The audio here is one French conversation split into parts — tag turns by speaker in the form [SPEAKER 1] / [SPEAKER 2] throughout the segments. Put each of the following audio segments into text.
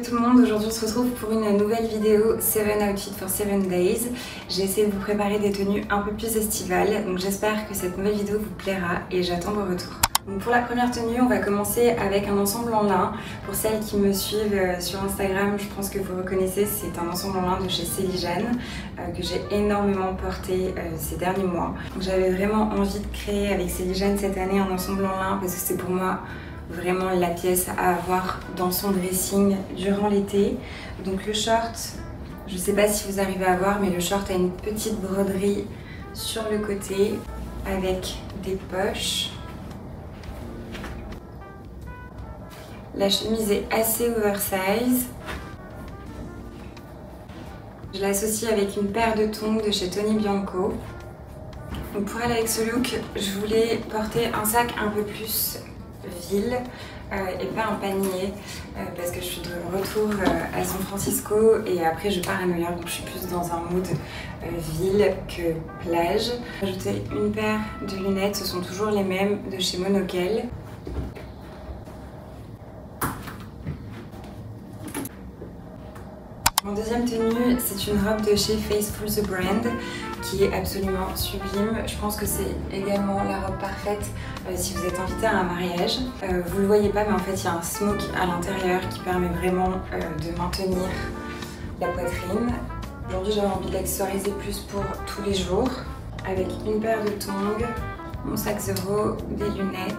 [SPEAKER 1] tout le monde, aujourd'hui on se retrouve pour une nouvelle vidéo 7 Outfits for 7 Days. J'ai essayé de vous préparer des tenues un peu plus estivales, donc j'espère que cette nouvelle vidéo vous plaira et j'attends vos retours. Donc pour la première tenue, on va commencer avec un ensemble en lin. Pour celles qui me suivent sur Instagram, je pense que vous reconnaissez, c'est un ensemble en lin de chez Célijane que j'ai énormément porté ces derniers mois. J'avais vraiment envie de créer avec Célijane cette année un ensemble en lin parce que c'est pour moi vraiment la pièce à avoir dans son dressing durant l'été. Donc le short, je ne sais pas si vous arrivez à voir, mais le short a une petite broderie sur le côté avec des poches. La chemise est assez oversize. Je l'associe avec une paire de tongs de chez Tony Bianco. Donc pour aller avec ce look, je voulais porter un sac un peu plus ville et pas un panier parce que je suis de retour à San Francisco et après je pars à New York, donc je suis plus dans un mood ville que plage. J'ai ajouté une paire de lunettes, ce sont toujours les mêmes de chez Monokel. Mon deuxième tenue, c'est une robe de chez Faithful the Brand qui est absolument sublime. Je pense que c'est également la robe parfaite si vous êtes invité à un mariage. Vous le voyez pas, mais en fait il y a un smoke à l'intérieur qui permet vraiment de maintenir la poitrine. Aujourd'hui j'avais envie d'accessoriser plus pour tous les jours avec une paire de tongs, mon sac Zoro, des lunettes.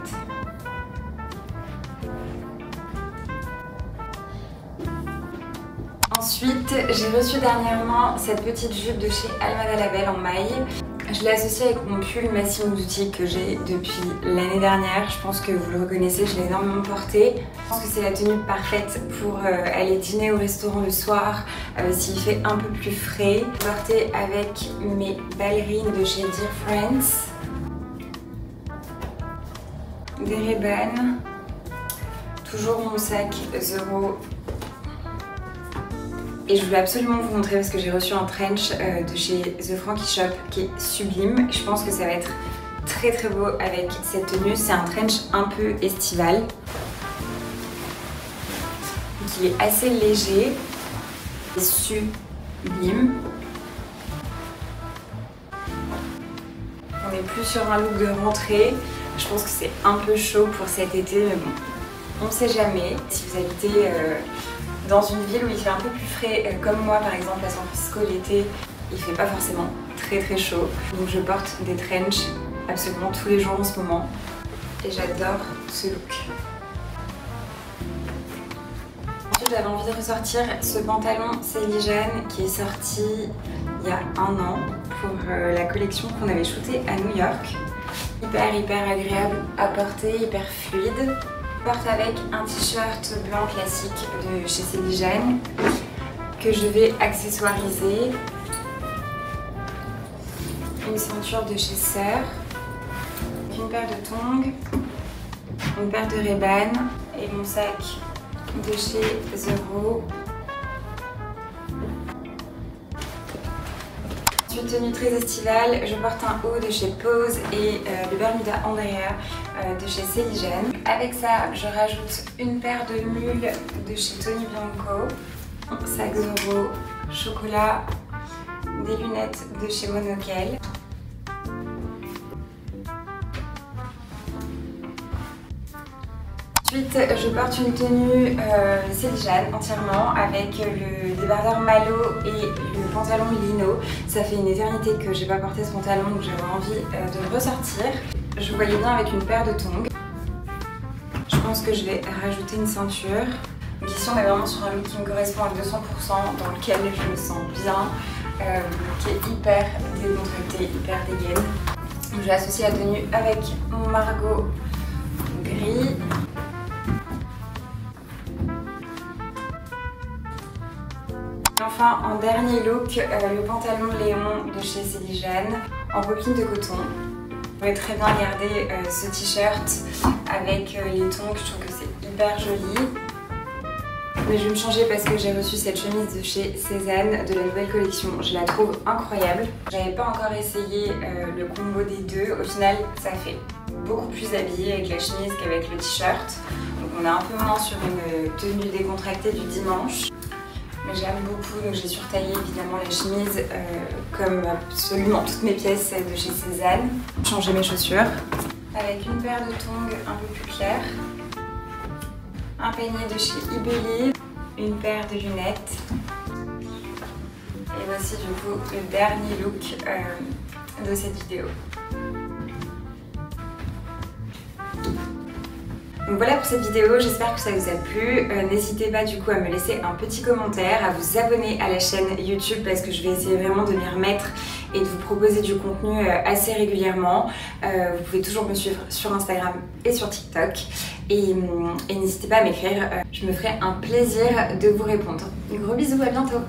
[SPEAKER 1] Ensuite, j'ai reçu dernièrement cette petite jupe de chez Almada Label en maille. Je l'ai associée avec mon pull Massimo Dutti que j'ai depuis l'année dernière. Je pense que vous le reconnaissez, je l'ai énormément porté. Je pense que c'est la tenue parfaite pour aller dîner au restaurant le soir s'il fait un peu plus frais. Portée avec mes ballerines de chez Dear Friends. Des Ray-Ban. Toujours mon sac Zoro. Et je voulais absolument vous montrer parce que j'ai reçu un trench de chez The Frankie Shop qui est sublime. Je pense que ça va être très très beau avec cette tenue. C'est un trench un peu estival qui est assez léger et sublime. On n'est plus sur un look de rentrée. Je pense que c'est un peu chaud pour cet été, mais bon, on ne sait jamais. Si vous habitez dans une ville où il fait un peu plus frais, comme moi par exemple à San Francisco l'été, il fait pas forcément très très chaud. Donc je porte des trenchs absolument tous les jours en ce moment et j'adore ce look. Ensuite j'avais envie de ressortir ce pantalon Célijane qui est sorti il y a un an pour la collection qu'on avait shootée à New York. Hyper agréable à porter, hyper fluide. Je porte avec un t-shirt blanc classique de chez Célijane que je vais accessoiriser, une ceinture de chez Sœur, une paire de tongs, une paire de Ray-Ban et mon sac de chez Zoro. Une tenue très estivale, je porte un haut de chez Pose et le Bermuda Andrea de chez Célijane. Avec ça, je rajoute une paire de mules de chez Tony Bianco, un sac Zoro, chocolat, des lunettes de chez Monokel. Ensuite, je porte une tenue Célijane entièrement avec le débardeur Malo et le pantalon lino. Ça fait une éternité que j'ai pas porté ce pantalon, donc j'avais envie de le ressortir. Je voyais bien avec une paire de tongs. Je pense que je vais rajouter une ceinture. Donc ici on est vraiment sur un look qui me correspond à 200%, dans lequel je me sens bien, qui est hyper décontracté, hyper dégaine. Je vais associer la tenue avec mon Margot gris. Enfin, en dernier look, le pantalon Léon de chez Célijane en popeline de coton. Vous pourrez très bien garder ce t-shirt avec les tongs, je trouve que c'est hyper joli. Mais je vais me changer parce que j'ai reçu cette chemise de chez Cézanne de la nouvelle collection. Je la trouve incroyable. J'avais pas encore essayé le combo des deux. Au final, ça fait beaucoup plus habillé avec la chemise qu'avec le t-shirt. Donc On est un peu moins sur une tenue décontractée du dimanche. Mais j'aime beaucoup, donc j'ai surtaillé évidemment les chemises comme absolument toutes mes pièces de chez Cézanne. Changer mes chaussures avec une paire de tongs un peu plus claires, un peigne de chez Ibeli, une paire de lunettes. Et voici du coup le dernier look de cette vidéo. Donc voilà pour cette vidéo, j'espère que ça vous a plu. N'hésitez pas du coup à me laisser un petit commentaire, à vous abonner à la chaîne YouTube parce que je vais essayer vraiment de m'y remettre et de vous proposer du contenu assez régulièrement. Vous pouvez toujours me suivre sur Instagram et sur TikTok. Et n'hésitez pas à m'écrire, je me ferai un plaisir de vous répondre. Gros bisous, à bientôt!